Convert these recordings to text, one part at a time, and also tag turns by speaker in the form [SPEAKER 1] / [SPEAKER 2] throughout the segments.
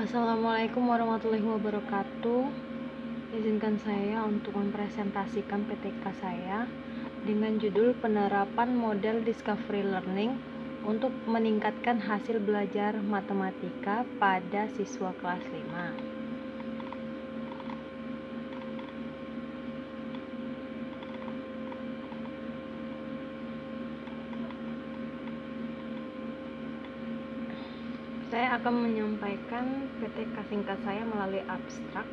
[SPEAKER 1] Assalamualaikum warahmatullahi wabarakatuh. Izinkan saya untuk mempresentasikan PTK saya dengan judul penerapan model Discovery Learning untuk meningkatkan hasil belajar matematika pada siswa kelas 5. Saya akan menyampaikan PTK singkat saya melalui abstrak.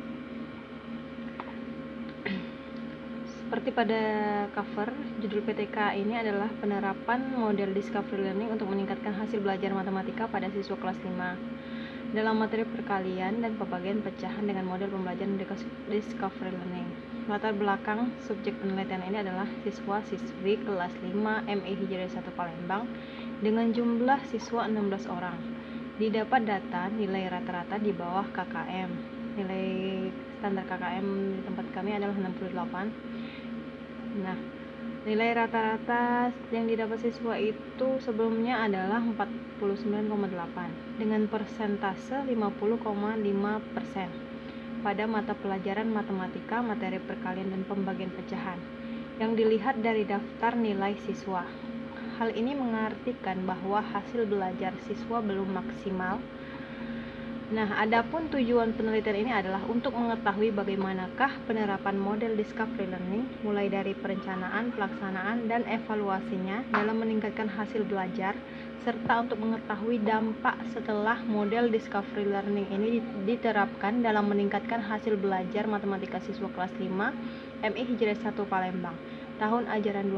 [SPEAKER 1] Seperti pada cover, judul PTK ini adalah penerapan model Discovery Learning untuk meningkatkan hasil belajar matematika pada siswa kelas 5 dalam materi perkalian dan pembagian pecahan dengan model pembelajaran Discovery Learning. Latar belakang subjek penelitian ini adalah siswa-siswi kelas 5 MI Hijriah 1 Palembang dengan jumlah siswa 16 orang. Didapat data nilai rata-rata di bawah KKM. Nilai standar KKM di tempat kami adalah 68. Nah, nilai rata-rata yang didapat siswa itu sebelumnya adalah 49,8 dengan persentase 50,5% pada mata pelajaran matematika, materi perkalian dan pembagian pecahan yang dilihat dari daftar nilai siswa. Hal ini mengartikan bahwa hasil belajar siswa belum maksimal. Nah, adapun tujuan penelitian ini adalah untuk mengetahui bagaimanakah penerapan model Discovery Learning mulai dari perencanaan, pelaksanaan, dan evaluasinya dalam meningkatkan hasil belajar, serta untuk mengetahui dampak setelah model Discovery Learning ini diterapkan dalam meningkatkan hasil belajar matematika siswa kelas 5 MI Hijriah 1 Palembang tahun ajaran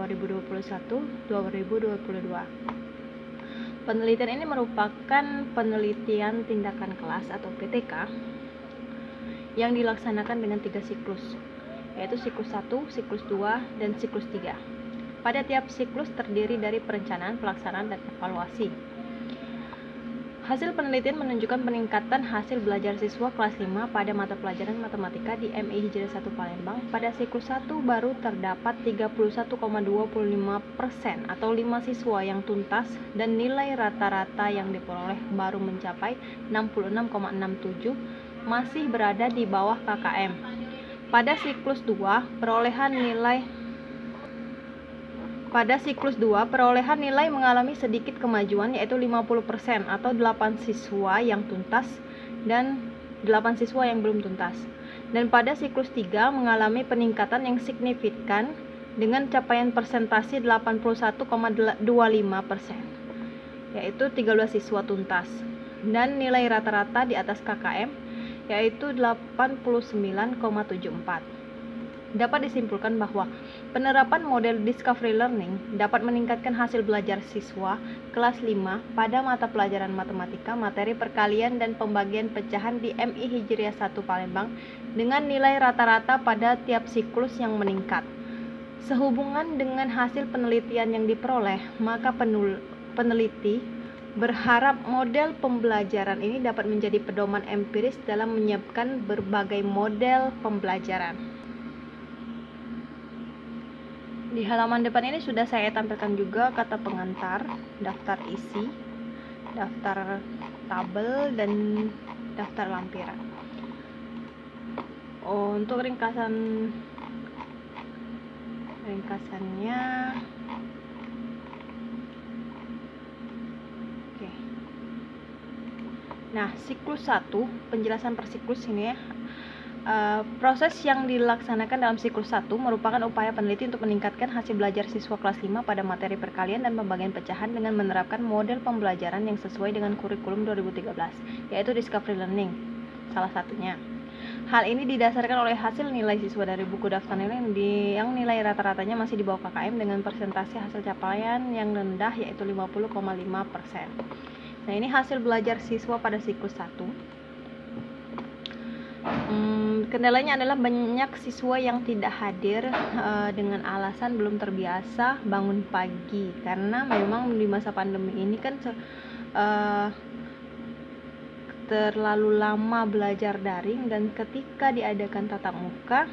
[SPEAKER 1] 2021-2022. Penelitian ini merupakan penelitian tindakan kelas atau PTK yang dilaksanakan dengan 3 siklus, yaitu siklus 1, siklus 2, dan siklus 3. Pada tiap siklus terdiri dari perencanaan, pelaksanaan, dan evaluasi. Hasil penelitian menunjukkan peningkatan hasil belajar siswa kelas 5 pada mata pelajaran matematika di MI Hijriah 1 Palembang. Pada siklus 1 baru terdapat 31,25% atau 5 siswa yang tuntas dan nilai rata-rata yang diperoleh baru mencapai 66,67, masih berada di bawah KKM. Pada siklus 2, perolehan nilai mengalami sedikit kemajuan, yaitu 50% atau 8 siswa yang tuntas dan 8 siswa yang belum tuntas. Dan pada siklus 3 mengalami peningkatan yang signifikan dengan capaian persentase 81,25%, yaitu 13 siswa tuntas. Dan nilai rata-rata di atas KKM yaitu 89,74. Dapat disimpulkan bahwa penerapan model Discovery Learning dapat meningkatkan hasil belajar siswa kelas 5 pada mata pelajaran matematika, materi perkalian dan pembagian pecahan di MI Hijriah 1 Palembang dengan nilai rata-rata pada tiap siklus yang meningkat. Sehubungan dengan hasil penelitian yang diperoleh, maka peneliti berharap model pembelajaran ini dapat menjadi pedoman empiris dalam menyiapkan berbagai model pembelajaran. Di halaman depan ini sudah saya tampilkan juga kata pengantar, daftar isi, daftar tabel, dan daftar lampiran. Untuk ringkasannya, oke. Nah, siklus 1, penjelasan per siklus ini ya. Proses yang dilaksanakan dalam siklus 1 merupakan upaya peneliti untuk meningkatkan hasil belajar siswa kelas 5 pada materi perkalian dan pembagian pecahan dengan menerapkan model pembelajaran yang sesuai dengan kurikulum 2013, yaitu Discovery Learning, salah satunya. Hal ini didasarkan oleh hasil nilai siswa dari buku daftar nilai yang nilai rata-ratanya masih di bawah KKM dengan persentase hasil capaian yang rendah, yaitu 50,5%. Nah, ini hasil belajar siswa pada siklus 1. Kendalanya adalah banyak siswa yang tidak hadir dengan alasan belum terbiasa bangun pagi, karena memang di masa pandemi ini kan terlalu lama belajar daring, dan ketika diadakan tatap muka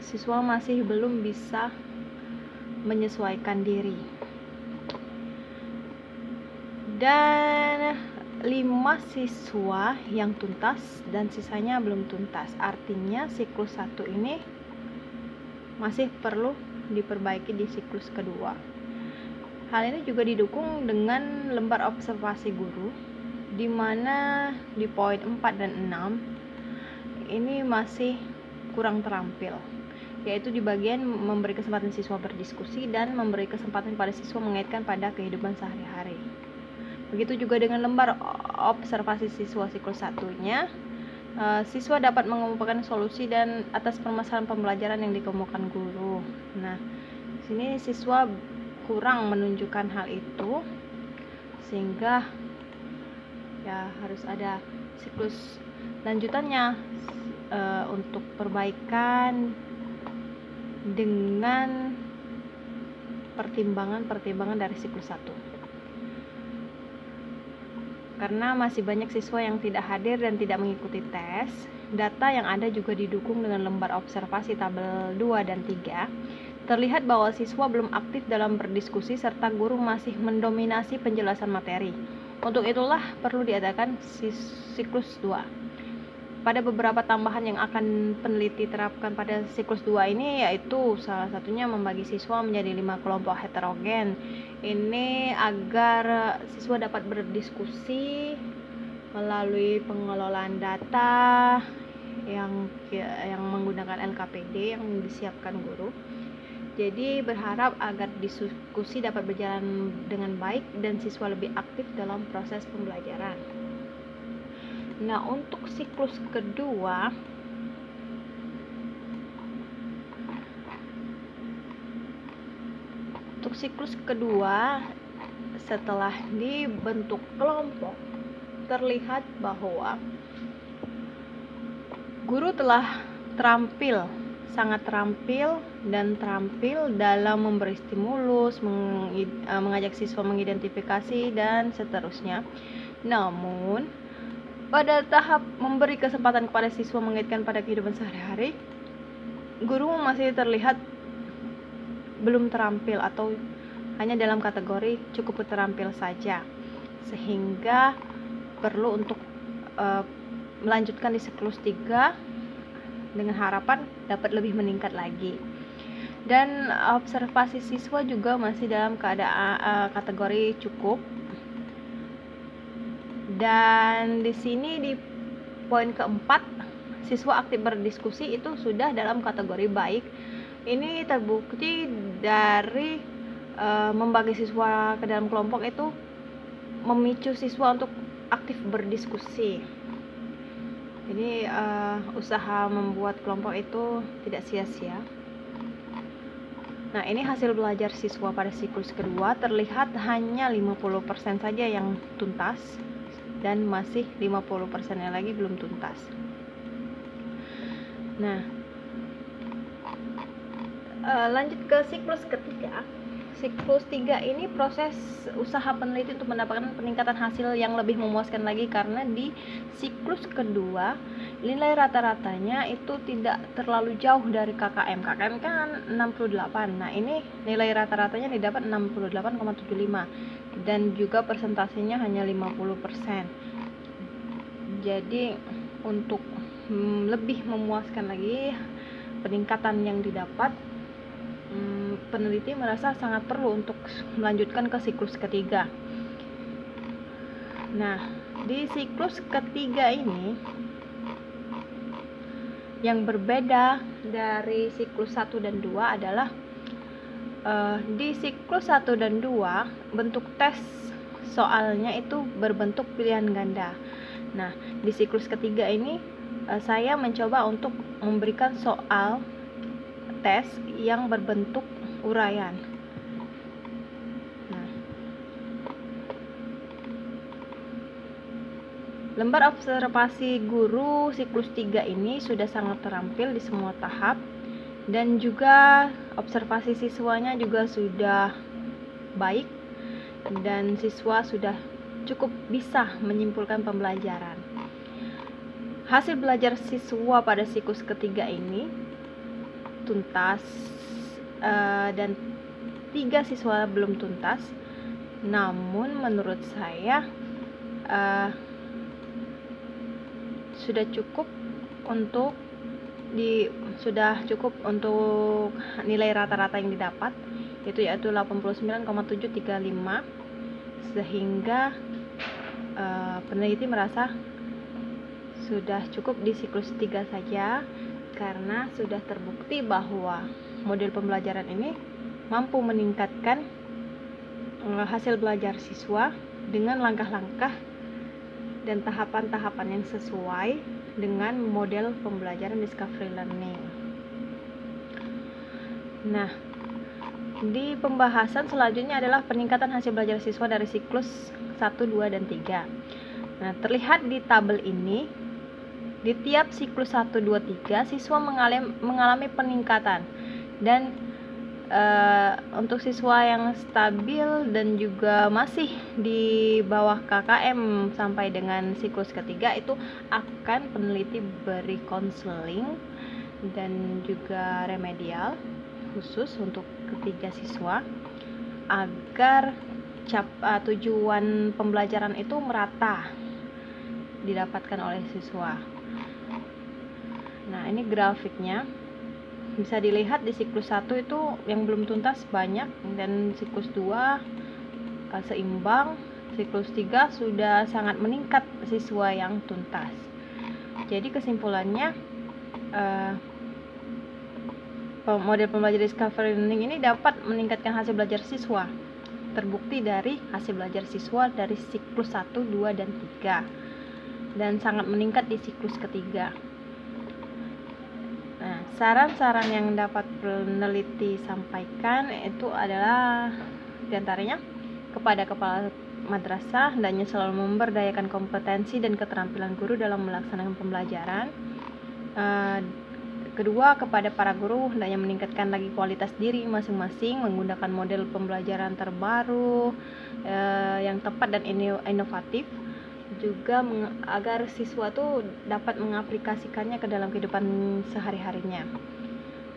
[SPEAKER 1] siswa masih belum bisa menyesuaikan diri. Dan 5 siswa yang tuntas dan sisanya belum tuntas. Artinya siklus 1 ini masih perlu diperbaiki di siklus kedua. Hal ini juga didukung dengan lembar observasi guru, di mana di poin 4 dan 6 ini masih kurang terampil, yaitu di bagian memberi kesempatan siswa berdiskusi dan memberi kesempatan pada siswa mengaitkan pada kehidupan sehari-hari. Begitu juga dengan lembar observasi siswa siklus 1-nya, siswa dapat mengemukakan solusi dan atas permasalahan pembelajaran yang dikemukakan guru. Nah, di sini siswa kurang menunjukkan hal itu, sehingga ya harus ada siklus lanjutannya untuk perbaikan dengan pertimbangan dari siklus 1. Karena masih banyak siswa yang tidak hadir dan tidak mengikuti tes, data yang ada juga didukung dengan lembar observasi tabel 2 dan 3. Terlihat bahwa siswa belum aktif dalam berdiskusi serta guru masih mendominasi penjelasan materi. Untuk itulah perlu diadakan siklus 2. Pada beberapa tambahan yang akan peneliti terapkan pada siklus 2 ini, yaitu salah satunya membagi siswa menjadi 5 kelompok heterogen. Ini agar siswa dapat berdiskusi melalui pengelolaan data yang menggunakan LKPD yang disiapkan guru. Jadi berharap agar diskusi dapat berjalan dengan baik dan siswa lebih aktif dalam proses pembelajaran. Nah, untuk siklus kedua, setelah dibentuk kelompok, terlihat bahwa guru telah sangat terampil dalam memberi stimulus, mengajak siswa mengidentifikasi dan seterusnya. Namun pada tahap memberi kesempatan kepada siswa mengaitkan pada kehidupan sehari-hari, guru masih terlihat belum terampil atau hanya dalam kategori cukup terampil saja, sehingga perlu untuk melanjutkan di siklus 3 dengan harapan dapat lebih meningkat lagi. Dan observasi siswa juga masih dalam keadaan kategori cukup. Dan di sini di poin keempat, siswa aktif berdiskusi itu sudah dalam kategori baik. Ini terbukti dari membagi siswa ke dalam kelompok itu memicu siswa untuk aktif berdiskusi. Jadi usaha membuat kelompok itu tidak sia-sia. Nah, ini hasil belajar siswa pada siklus kedua, terlihat hanya 50% saja yang tuntas dan masih 50% lagi belum tuntas. Nah, lanjut ke siklus ketiga. Siklus 3 ini proses usaha peneliti untuk mendapatkan peningkatan hasil yang lebih memuaskan lagi, karena di siklus kedua nilai rata-ratanya itu tidak terlalu jauh dari KKM. KKM kan 68. Nah, ini nilai rata-ratanya didapat 68,75 dan juga persentasenya hanya 50%. Jadi untuk lebih memuaskan lagi peningkatan yang didapat, peneliti merasa sangat perlu untuk melanjutkan ke siklus ketiga. Nah, di siklus ketiga ini yang berbeda dari siklus 1 dan 2 adalah di siklus 1 dan 2 bentuk tes soalnya itu berbentuk pilihan ganda. Nah, di siklus ketiga ini saya mencoba untuk memberikan soal tes yang berbentuk uraian. Nah, lembar observasi guru siklus 3 ini sudah sangat terampil di semua tahap, dan juga observasi siswanya juga sudah baik dan siswa sudah cukup bisa menyimpulkan pembelajaran. Hasil belajar siswa pada siklus ketiga ini tuntas, dan 3 siswa belum tuntas. Namun menurut saya sudah cukup untuk nilai rata-rata yang didapat, yaitu 89,735, sehingga peneliti merasa sudah cukup di siklus 3 saja, karena sudah terbukti bahwa model pembelajaran ini mampu meningkatkan hasil belajar siswa dengan langkah-langkah dan tahapan-tahapan yang sesuai dengan model pembelajaran discovery learning. Nah, di pembahasan selanjutnya adalah peningkatan hasil belajar siswa dari siklus 1, 2, dan 3. Nah, terlihat di tabel ini, di tiap siklus 1, 2, 3 siswa mengalami peningkatan, dan untuk siswa yang stabil dan juga masih di bawah KKM sampai dengan siklus ketiga itu akan peneliti beri konseling dan juga remedial khusus untuk ketiga siswa agar tujuan pembelajaran itu merata didapatkan oleh siswa. Nah, ini grafiknya. Bisa dilihat di siklus 1 itu yang belum tuntas banyak, dan siklus 2 seimbang, siklus 3 sudah sangat meningkat siswa yang tuntas. Jadi kesimpulannya, model pembelajaran discovery learning ini dapat meningkatkan hasil belajar siswa. Terbukti dari hasil belajar siswa dari siklus 1, 2, dan 3, dan sangat meningkat di siklus ketiga. Nah, saran-saran yang dapat peneliti sampaikan itu adalah diantaranya kepada kepala madrasah hendaknya selalu memberdayakan kompetensi dan keterampilan guru dalam melaksanakan pembelajaran. Kedua, kepada para guru hendaknya meningkatkan lagi kualitas diri masing-masing menggunakan model pembelajaran terbaru yang tepat dan inovatif, juga agar siswa tuh dapat mengaplikasikannya ke dalam kehidupan sehari-harinya.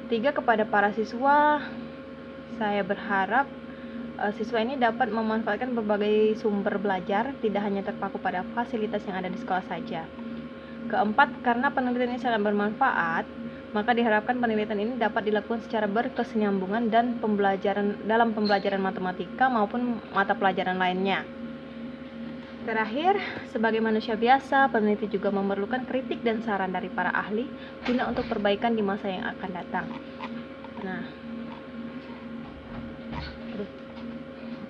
[SPEAKER 1] 3, kepada para siswa, saya berharap siswa ini dapat memanfaatkan berbagai sumber belajar, tidak hanya terpaku pada fasilitas yang ada di sekolah saja. 4, karena penelitian ini sangat bermanfaat, maka diharapkan penelitian ini dapat dilakukan secara berkesinambungan dan dalam pembelajaran matematika maupun mata pelajaran lainnya. Terakhir, sebagai manusia biasa, peneliti juga memerlukan kritik dan saran dari para ahli guna untuk perbaikan di masa yang akan datang. Nah,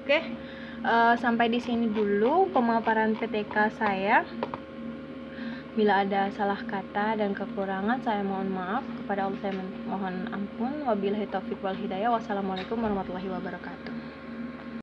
[SPEAKER 1] oke, sampai di sini dulu pemaparan PTK saya. Bila ada salah kata dan kekurangan, saya mohon maaf. Kepada Allah saya mohon ampun. Wabillahi taufiq wal hidayah. Wassalamualaikum warahmatullahi wabarakatuh.